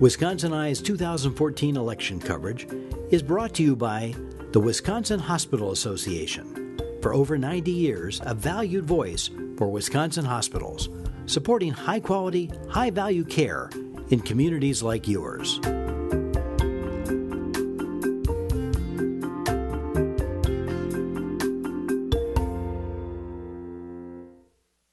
Wisconsin Eye's 2014 election coverage is brought to you by the Wisconsin Hospital Association. For over 90 years, a valued voice for Wisconsin hospitals, supporting high-quality, high-value care in communities like yours.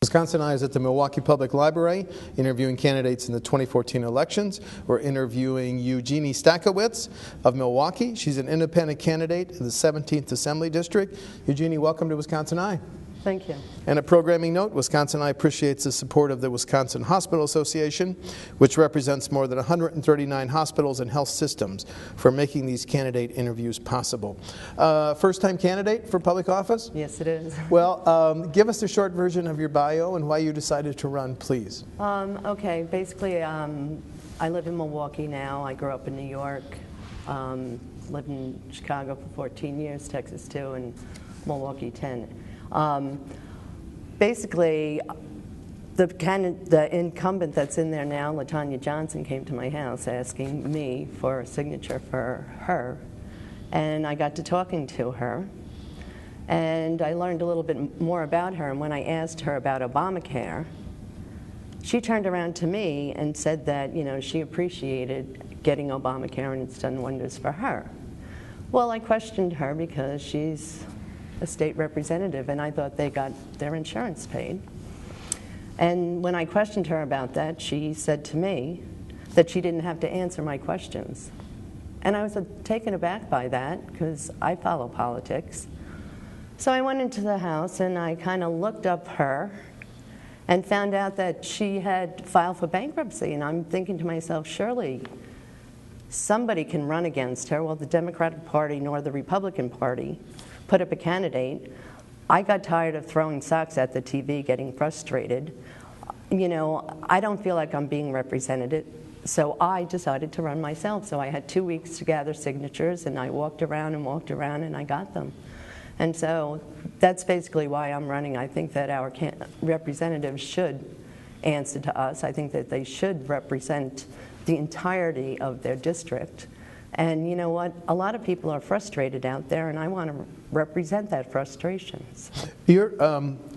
Wisconsin Eye is at the Milwaukee Public Library, interviewing candidates in the 2014 elections. We're interviewing Eugenie Stackowitz of Milwaukee. She's an independent candidate in the 17th Assembly District. Eugenie, welcome to Wisconsin Eye. Thank you. And a programming note, Wisconsin Eye appreciates the support of the Wisconsin Hospital Association, which represents more than 139 hospitals and health systems, for making these candidate interviews possible. First-time candidate for public office? Yes, it is. Well, give us a short version of your bio and why you decided to run, please. Okay, basically, I live in Milwaukee now. I grew up in New York, lived in Chicago for 14 years, Texas 2, and Milwaukee 10. Basically, the incumbent that's in there now, LaTanya Johnson, came to my house asking me for a signature for her, and I got to talking to her, and I learned a little bit more about her. And when I asked her about Obamacare, she turned around to me and said that, you know, she appreciated getting Obamacare and it's done wonders for her. Well, I questioned her because she's a state representative, and I thought they got their insurance paid. And when I questioned her about that, she said to me that she didn't have to answer my questions. And I was taken aback by that, because I follow politics. So I went into the house and I kind of looked up her and found out that she had filed for bankruptcy. And I'm thinking to myself, surely somebody can run against her. Well, the Democratic Party nor the Republican Party put up a candidate. I got tired of throwing socks at the TV, getting frustrated. You know, I don't feel like I'm being represented, so I decided to run myself. So I had 2 weeks to gather signatures, and I walked around and I got them. And so that's basically why I'm running. I think that our representatives should answer to us. I think that they should represent the entirety of their district. And you know what? A lot of people are frustrated out there, and I want to represent that frustration.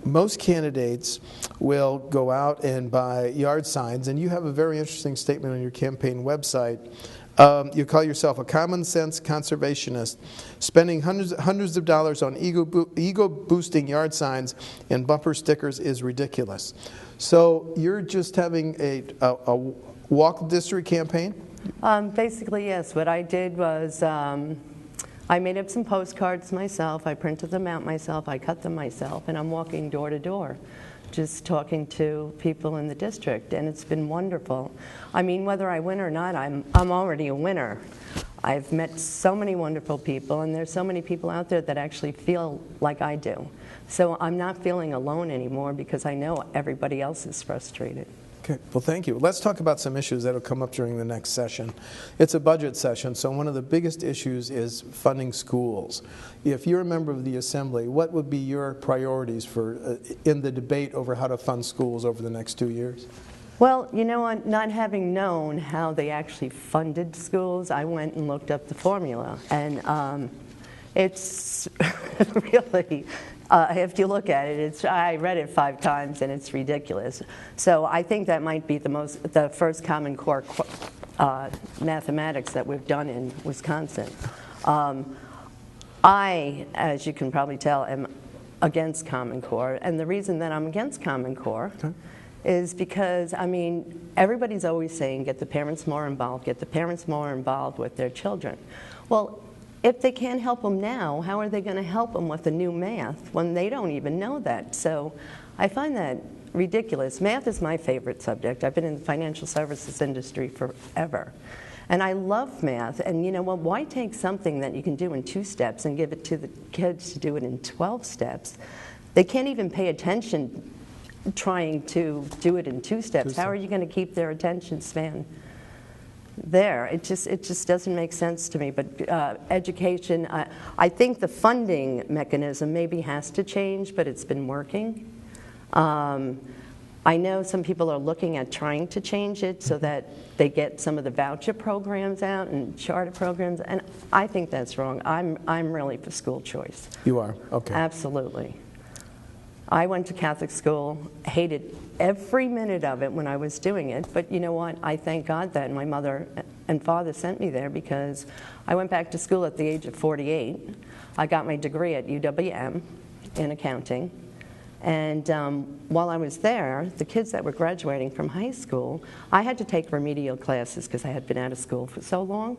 Most candidates will go out and buy yard signs, and you have a very interesting statement on your campaign website. You call yourself a common sense conservationist. Spending hundreds of dollars on ego-boosting yard signs and bumper stickers is ridiculous. So you're just having a walk the district campaign? Basically, yes. What I did was I made up some postcards myself. I printed them out myself. I cut them myself. And I'm walking door to door, just talking to people in the district. And it's been wonderful. I mean, whether I win or not, I'm already a winner. I've met so many wonderful people, and there's so many people out there that actually feel like I do. So I'm not feeling alone anymore, because I know everybody else is frustrated. Okay, well, thank you. Let's talk about some issues that will come up during the next session. It's a budget session, so one of the biggest issues is funding schools. If you're a member of the Assembly, what would be your priorities for in the debate over how to fund schools over the next 2 years? Well, you know what, not having known how they actually funded schools, I went and looked up the formula, and it's really, if you look at it, I read it 5 times and it's ridiculous. So I think that might be the first Common Core mathematics that we've done in Wisconsin. I, as you can probably tell, am against Common Core, and the reason that I'm against Common Core is because, I mean, everybody's always saying get the parents more involved with their children. Well, if they can't help them now, how are they going to help them with the new math when they don't even know that? So I find that ridiculous. Math is my favorite subject. I've been in the financial services industry forever. And I love math. And you know what? Why take something that you can do in 2 steps and give it to the kids to do it in 12 steps? They can't even pay attention trying to do it in 2 steps. How are you going to keep their attention span there? It just doesn't make sense to me. But education, I think the funding mechanism maybe has to change, but it's been working. I I know some people are looking at trying to change it so that they get some of the voucher programs out and charter programs, and I think that's wrong. I'm really for school choice. You are? Okay. Absolutely. I went to Catholic school, hated every minute of it when I was doing it, but you know what? I thank God that my mother and father sent me there, because I went back to school at the age of 48. I got my degree at UWM in accounting. And while I was there, the kids that were graduating from high school, I had to take remedial classes because I had been out of school for so long.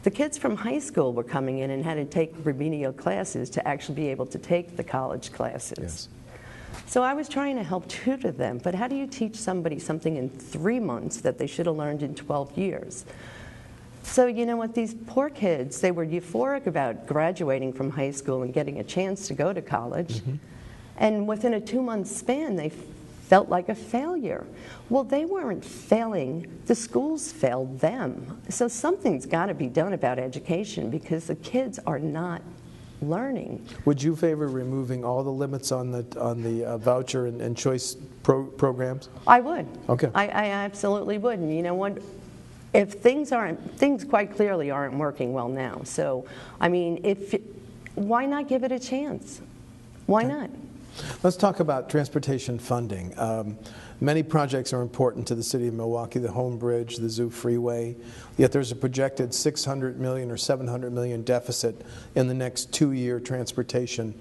The kids from high school were coming in and had to take remedial classes to actually be able to take the college classes. Yes. So I was trying to help tutor them, but how do you teach somebody something in 3 months that they should have learned in 12 years? So you know what, these poor kids, they were euphoric about graduating from high school and getting a chance to go to college. And within a 2-month span, they felt like a failure. Well, they weren't failing, the schools failed them. So something's got to be done about education, because the kids are not learning. Would you favor removing all the limits on the voucher and choice programs? I would. Okay. I absolutely would. And you know what? If things quite clearly aren't working well now. So, I mean, why not give it a chance? Why not? Let's talk about transportation funding. Many projects are important to the city of Milwaukee, the Home Bridge, the Zoo Freeway, yet there's a projected $600 million or $700 million deficit in the next 2-year transportation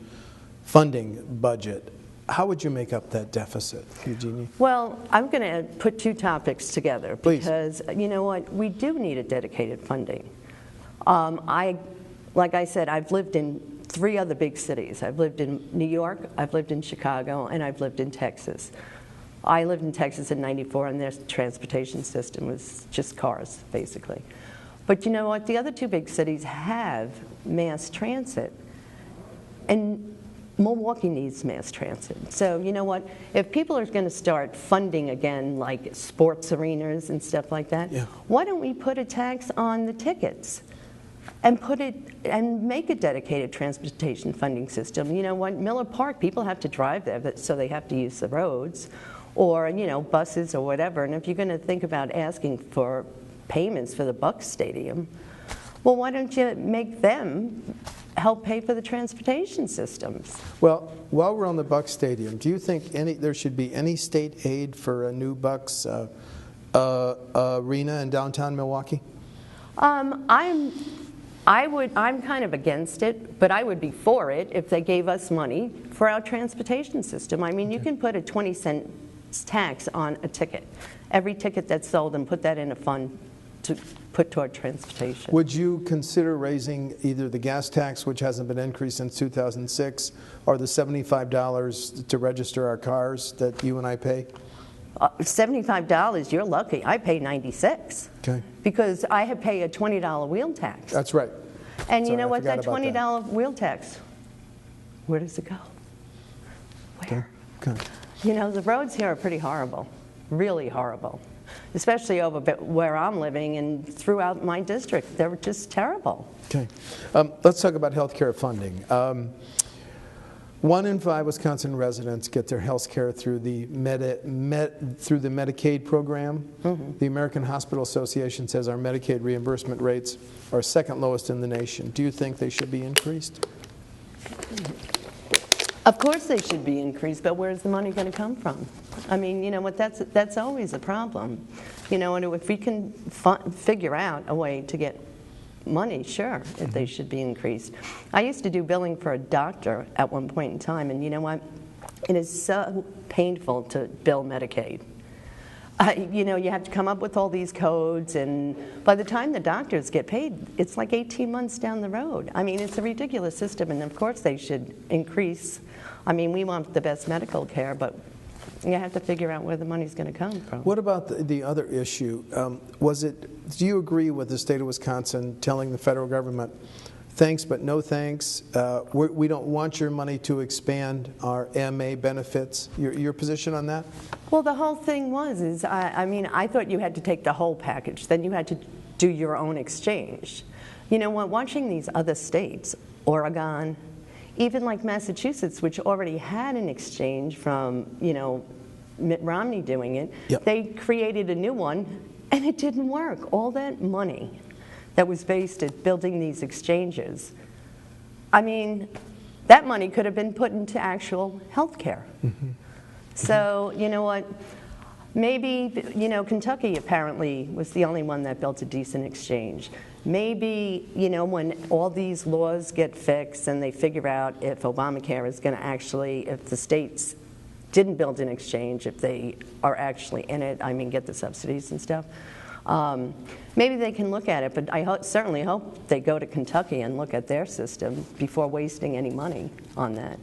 funding budget. How would you make up that deficit, Eugenie? Well, I'm going to put 2 topics together, because Please. you know what, we do need a dedicated funding. Like I said, I've lived in 3 other big cities. I've lived in New York, I've lived in Chicago, and I've lived in Texas. I lived in Texas in '94, and their transportation system was just cars, basically. But you know what? The other 2 big cities have mass transit, and Milwaukee needs mass transit. So you know what? If people are going to start funding again, like sports arenas and stuff like that, why don't we put a tax on the tickets? And make a dedicated transportation funding system. You know what, Miller Park, people have to drive there, so they have to use the roads, or you know, buses or whatever. And if you're going to think about asking for payments for the Bucks Stadium, well, why don't you make them help pay for the transportation systems? Well, while we're on the Bucks Stadium, do you think there should be any state aid for a new Bucks arena in downtown Milwaukee? I'm kind of against it, but I would be for it if they gave us money for our transportation system. I mean, you can put a 20-cent tax on a ticket, every ticket that's sold, and put that in a fund to put toward transportation. Would you consider raising either the gas tax, which hasn't been increased since 2006, or the $75 to register our cars that you and I pay? $75, you're lucky. I pay $96. Okay. Because I have paid a $20 wheel tax. That's right. And you Sorry, know I what, that forgot about $20 wheel tax, where does it go? Where? Okay. You know, the roads here are pretty horrible, really horrible, especially over where I'm living and throughout my district. They're just terrible. Okay. Let's talk about health care funding. 1 in 5 Wisconsin residents get their health care through the Medicaid program. The American Hospital Association says our Medicaid reimbursement rates are 2nd lowest in the nation. Do you think they should be increased? Of course they should be increased, but where's the money going to come from? I mean, you know what, that's always a problem. You know, and if we can figure out a way to get money, sure, if they should be increased. I used to do billing for a doctor at one point in time, and you know what? It is so painful to bill Medicaid. You know, you have to come up with all these codes, and by the time the doctors get paid, it's like 18 months down the road. I mean, it's a ridiculous system, and of course they should increase. I mean, we want the best medical care, but you have to figure out where the money's going to come from. What about the other issue? Do you agree with the state of Wisconsin telling the federal government, thanks but no thanks, we don't want your money to expand our MA benefits? Your position on that? Well, the whole thing was, I mean, I thought you had to take the whole package. Then you had to do your own exchange. You know what, watching these other states, Oregon, even like Massachusetts, which already had an exchange from, you know, Mitt Romney doing it. Yep. They created a new one, and it didn't work. All that money that was wasted building these exchanges, I mean, that money could have been put into actual health care. Mm-hmm. So, you know what? Maybe, you know, Kentucky apparently was the only one that built a decent exchange. Maybe, you know, when all these laws get fixed and they figure out if Obamacare is going to actually, if the states didn't build an exchange, if they are actually in it, I mean, get the subsidies and stuff, maybe they can look at it. But I certainly hope they go to Kentucky and look at their system before wasting any money on that.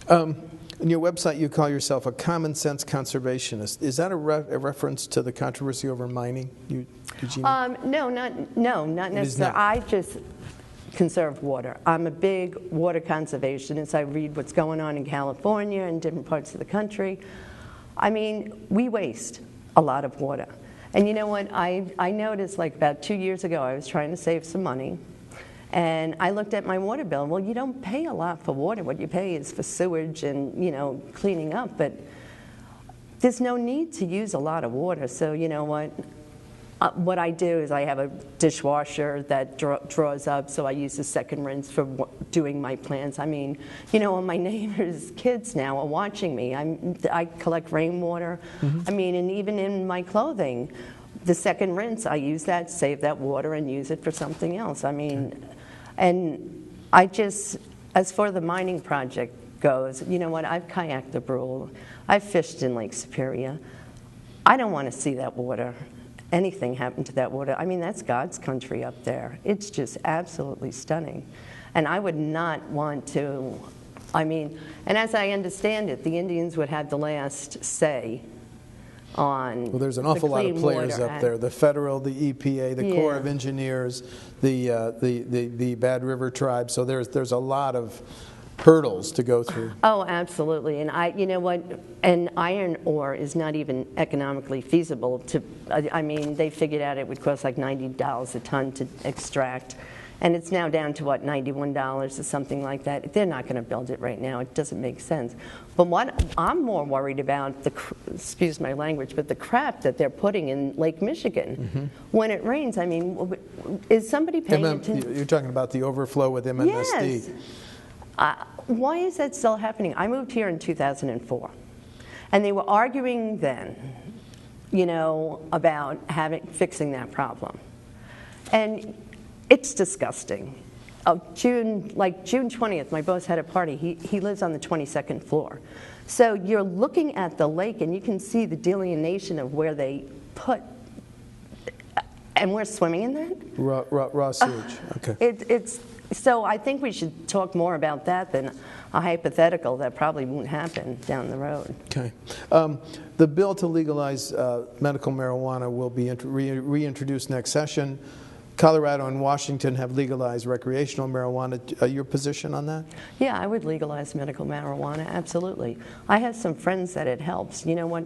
On your website, you call yourself a common sense conservationist. Is that a reference to the controversy over mining, Eugenie? No, not necessarily. not. I just conserve water. I'm a big water conservationist. I read what's going on in California and different parts of the country. I mean, we waste a lot of water. And you know what? I noticed, like about 2 years ago, I was trying to save some money. And I looked at my water bill. Well, you don't pay a lot for water. What you pay is for sewage and, you know, cleaning up. But there's no need to use a lot of water. So you know what? What I do is I have a dishwasher that draws up, so I use the second rinse for doing my plants. I mean, you know, my neighbors' kids now are watching me. I collect rainwater. Mm-hmm. I mean, and even in my clothing, the second rinse, I use that, save that water, and use it for something else. I mean, and I just, as for the mining project goes, you know what, I've kayaked the Brule, I've fished in Lake Superior. I don't want to see that water, anything happen to that water. I mean, that's God's country up there. It's just absolutely stunning. And I would not want to, I mean, and as I understand it, the Indians would have the last say on. Well, there's an awful lot of players up there. The federal, the EPA, the Corps of Engineers, the Bad River Tribe. So there's a lot of hurdles to go through. Oh, absolutely. And you know what? And iron ore is not even economically feasible to. I mean, they figured out it would cost like $90 a ton to extract. And it's now down to, what, $91 or something like that. They're not going to build it right now. It doesn't make sense. But what I'm more worried about, excuse my language, but the crap that they're putting in Lake Michigan. Mm-hmm. When it rains, I mean, is somebody paying attention? You're talking about the overflow with MMSD. Yes. Why is that still happening? I moved here in 2004. And they were arguing then, you know, about fixing that problem. And it's disgusting. June 20th, my boss had a party. He lives on the 22nd floor. So you're looking at the lake, and you can see the delineation of where they put, and we're swimming in that? Raw sewage, okay. So I think we should talk more about that than a hypothetical that probably won't happen down the road. Okay. The bill to legalize medical marijuana will be reintroduced next session. Colorado and Washington have legalized recreational marijuana. Your position on that? Yeah, I would legalize medical marijuana, absolutely. I have some friends that it helps. You know what?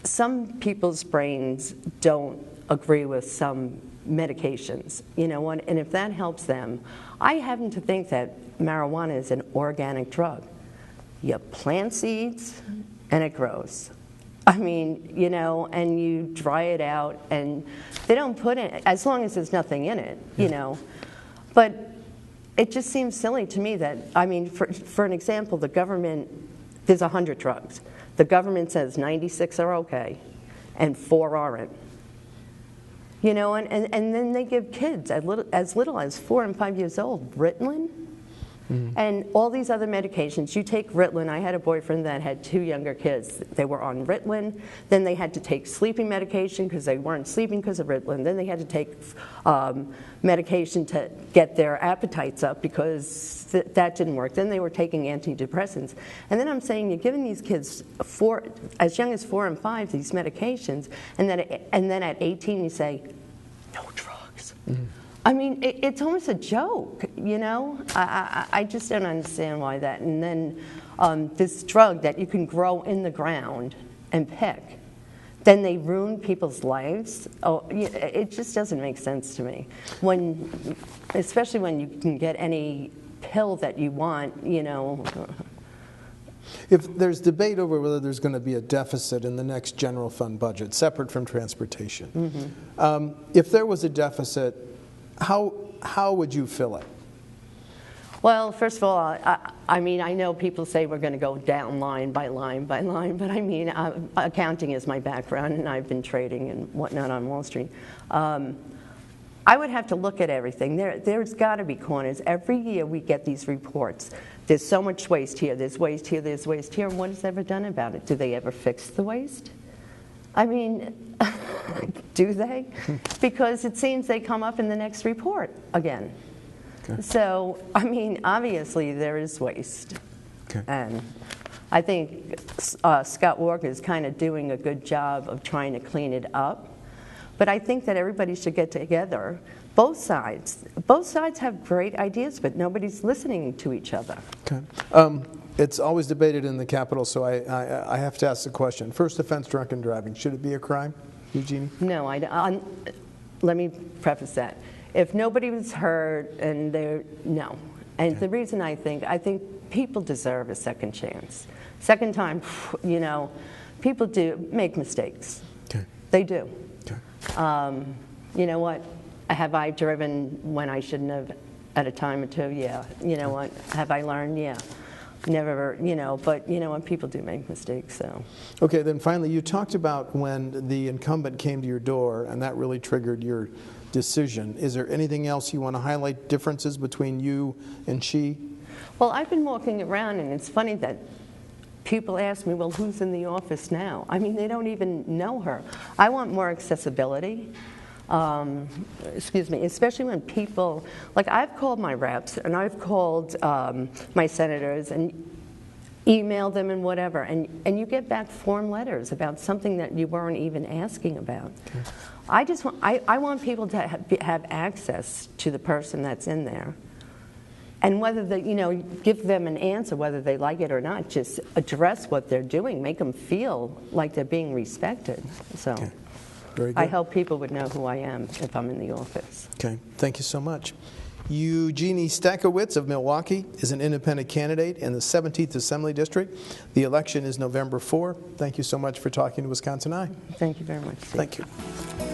Some people's brains don't agree with some medications, you know what? And if that helps them, I happen to think that marijuana is an organic drug. You plant seeds and it grows. I mean, you know, and you dry it out, and they don't put it, as long as there's nothing in it, you know. But it just seems silly to me that, I mean, for an example, the government, there's 100 drugs. The government says 96 are okay, and 4 aren't. You know, and then they give kids as little as 4 and 5 years old Ritalin. Mm-hmm. And all these other medications. You take Ritalin. I had a boyfriend that had 2 younger kids. They were on Ritalin. Then they had to take sleeping medication because they weren't sleeping because of Ritalin. Then they had to take medication to get their appetites up because that didn't work. Then they were taking antidepressants. And then I'm saying you're giving these kids as young as 4 and 5 these medications, and then at 18 you say, no drugs. Mm-hmm. I mean, it's almost a joke, you know? I just don't understand why that. And then this drug that you can grow in the ground and pick, then they ruin people's lives. Oh, it just doesn't make sense to me. Especially when you can get any pill that you want, you know. If there's debate over whether there's going to be a deficit in the next general fund budget, separate from transportation, if there was a deficit, how would you fill it? Well, first of all, I mean, I know people say we're going to go down line by line by line, but I mean, accounting is my background, and I've been trading and whatnot on Wall Street. I would have to look at everything. There's got to be corners. Every year we get these reports. There's so much waste here, there's waste here, there's waste here, and what is ever done about it? Do they ever fix the waste? I mean, do they? Because it seems they come up in the next report again. Okay. So, I mean, obviously there is waste. Okay. And I think Scott Walker is kind of doing a good job of trying to clean it up. But I think that everybody should get together. Both sides have great ideas, but nobody's listening to each other. Okay. It's always debated in the Capitol, so I have to ask the question. First offense, drunken driving. Should it be a crime, Eugenie? No, let me preface that. If nobody was hurt, and no. And okay. The reason I think people deserve a second chance. Second time, you know, people do make mistakes. Okay. They do. Okay. You know what? Have I driven when I shouldn't have at a time or two? Yeah. You know what? Have I learned? Yeah. Never, you know, but you know what? People do make mistakes, so. Okay, then finally, you talked about when the incumbent came to your door, and that really triggered your decision. Is there anything else you want to highlight, differences between you and she? Well, I've been walking around, and it's funny that people ask me, well, who's in the office now? I mean, they don't even know her. I want more accessibility. Especially when people, like I've called my reps and I've called my senators and emailed them and whatever, and you get back form letters about something that you weren't even asking about. Okay. I want people to have access to the person that's in there. And whether they, you know, give them an answer, whether they like it or not, just address what they're doing, make them feel like they're being respected. So. Okay. Very good. I hope people would know who I am if I'm in the office. Okay, thank you so much. Eugenie Stackowitz of Milwaukee is an independent candidate in the 17th Assembly District. The election is November 4. Thank you so much for talking to Wisconsin Eye. Thank you very much, Steve. Thank you.